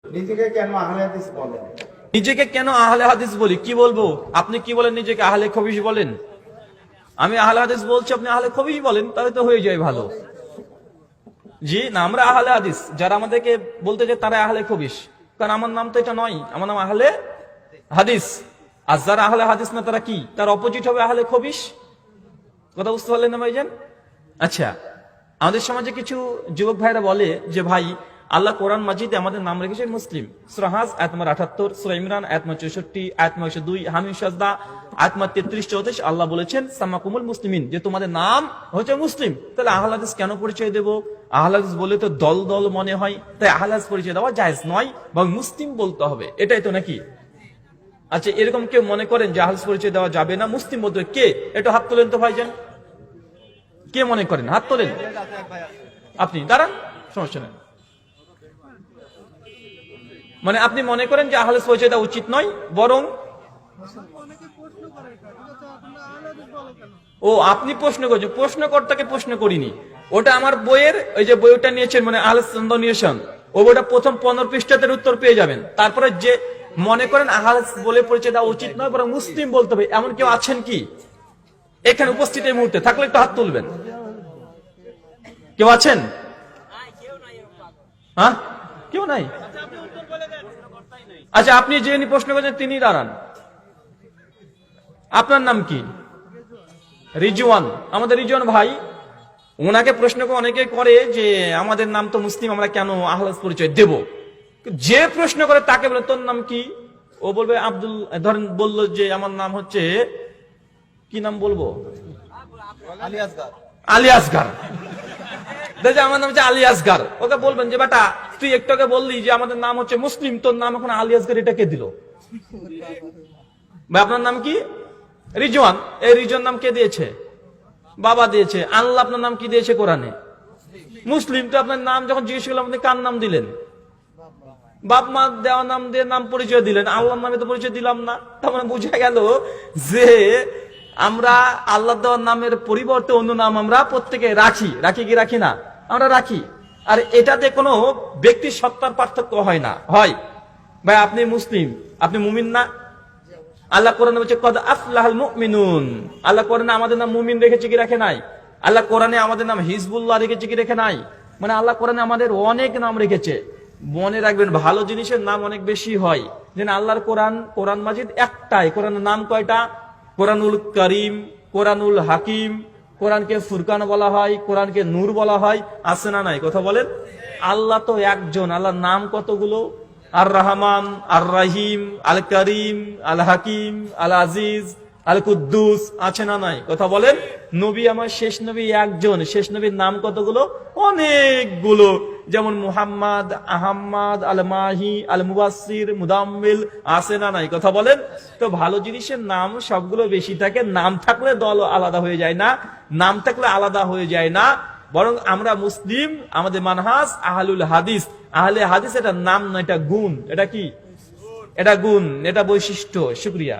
নিজেকে কেন আহলে হাদিস বলেন? নিজেকে কেন আহলে হাদিস বলি? কি বলবো? আপনি কি বলেন? নিজেকে আহলে খবিশ বলেন? আমি আহলে হাদিস বলছি, আপনি আহলে খবিশ বলেন, তাহলে তো হয়ে যায় ভালো। জি না, আমরা আহলে হাদিস। যারা আমাদেরকে বলতে যে তারা আহলে খবিশ, কারণ আমার নাম তো এটা নয়, আমার নাম আহলে হাদিস। আর যারা আহলে হাদিস না তারা কি? তার অপোজিট হবে আহলে খবিশ। কথা বুঝতে পারলেন না ভাইজান? আচ্ছা, আমাদের সমাজে কিছু যুবক ভাইরা বলে যে ভাই, আল্লাহ কোরআন মাজিদে আমাদের নাম রেখেছেন মুসলিম। সূরা হাজ আয়াত নম্বর 78, সূরা ইমরান আয়াত নম্বর 64, আয়াত নম্বর 102, হামিম সাজদা আয়াত নম্বর 33, 34 আল্লাহ বলেছেন সামাকুমুল মুসলিমিন, যে তোমাদের নাম হচ্ছে মুসলিম। তাহলে আহলে হাদিস কেন পরিচয় দেব? আহলে হাদিস বলে তো দল দল মনে হয়, তাই আহলে হাদিস পরিচয় দেওয়া জায়েজ নয়, বরং মুসলিম বলতে হবে। এটাই তো নাকি? আচ্ছা, এরকম কেউ মনে করেন যে আহলে হাদিস পরিচয় দেওয়া যাবে না, মুসলিম বলতে হবে? কে? একটু হাত তোলেন তো ভাইজান। কে মনে করেন? হাত তোলেন। আপনি দাঁড়ান, সমস্যা নেই। মানে আপনি মনে করেন যে আহলে পরিচয় দেওয়া উচিত নয়, বরং ও আপনি প্রশ্ন করছেন। প্রশ্নকর্তাকে প্রশ্ন করিনি, ওটা আমার বইয়ের, ওই যে বইটা নিয়েছেন মানে আহলে সুন্নাহ নিয়েছেন, ও বইটা প্রথম 15 পৃষ্ঠাতে উত্তর পেয়ে যাবেন। তারপরে যে মনে করেন আহলে বলে পরিচয় দেওয়া উচিত নয়, বরং মুসলিম বলতে হবে, এমন কেউ আছেন কি এখানে উপস্থিত এই মুহূর্তে? থাকলে একটু হাত তুলবেন। কেউ আছেন? হ্যাঁ, কেউ নাই। আচ্ছা, আপনি যে প্রশ্ন করেছেন তিনি দাঁড়ান। আপনার নাম কি? রিজওয়ান। আমাদের রিজওয়ান ভাই, ওনাকে প্রশ্ন অনেকে করে যে আমাদের নাম তো মুসলিম, আমরা কেন আহলে হাদিস পরিচয় দেব? যে প্রশ্ন করে তাকে বলে তোর নাম কি? ও বলবে আব্দুল, ধরেন বললো যে আমার নাম হচ্ছে, কি নাম বলবো? আলী আসগার। আমার নাম হচ্ছে আলী আসগার। ওকে বলবেন যে বেটা, তুই একটু আগে বললি যে আমাদের নাম হচ্ছে মুসলিম, তোর নাম এখন আলী আসগার, এটা কে দিল? আপনার নাম কি? রিজওয়ান। এই রিজওয়ান নাম কে দিয়েছে? বাবা দিয়েছে। আল্লাহ আপনার নাম কি দিয়েছে কোরআনে? মুসলিম। তো আপনার নাম যখন জিজ্ঞেস করলাম আপনি কার নাম দিলেন? বাপ মা দেওয়া নাম দিয়ে নাম পরিচয় দিলেন, আল্লাহর নামে তো পরিচয় দিলাম না। তার মানে বোঝা গেল যে আমরা আল্লাহ দেওয়ার নামের পরিবর্তে অন্য নাম আমরা প্রত্যেকে রাখি। রাখি কি রাখি না? আমরা রাখি। আর এটাতে কোনো ব্যক্তি সত্তার পার্থক্য হয় না। হয় ভাই, আপনি মুসলিম, আপনি মুমিন না? আল্লাহ কোরআনে বলছে কদ আফলাহাল মুমিনুন। আল্লাহ কোরআনে আমাদের নাম মুমিন রেখেছে কি রাখে নাই? আল্লাহ কোরআনে আমাদের নাম হিজবুল্লাহ রেখেছে কি রেখে নাই? মানে আল্লাহ কোরআনে আমাদের অনেক নাম রেখেছে। মনে রাখবেন, ভালো জিনিসের নাম অনেক বেশি হয়। যেন আল্লাহর কোরআন মাজিদ একটাই। কোরআনের নাম কয়টা? কোরআনুল করিম, কোরআনুল হাকিম, কোরআনকে ফুরকান বলা হয়, কোরআনকে নূর বলা হয়। আছে না নাই? কথা বলেন। আল্লাহ তো একজন, আল্লাহর নাম কতগুলো? আর রহমান, আর রাহিম, আল করিম, আল হাকিম, আল আজিজ, আল কুদ্দুস। আছে না নাই? কথা বলেন। নবী আমার শেষ নবী একজন, শেষ নবীর নাম কতগুলো? অনেকগুলো। যেমন মুহাম্মদ, আহম্মদ, আল মাহি, আল মুবাসসির, মুদাম্মিল। আছে না নাই? কথা বলেন। তো ভালো জিনিসের নাম সবগুলো বেশি থাকে। নাম থাকলে দল আলাদা হয়ে যায় না, নাম থাকলে আলাদা হয়ে যায় না, বরং আমরা মুসলিম, আমাদের মানহাজ আহলুল হাদিস। আহলে হাদিস এটা নাম না, এটা গুণ। এটা কি? এটা গুণ, এটা বৈশিষ্ট্য। শুকরিয়া।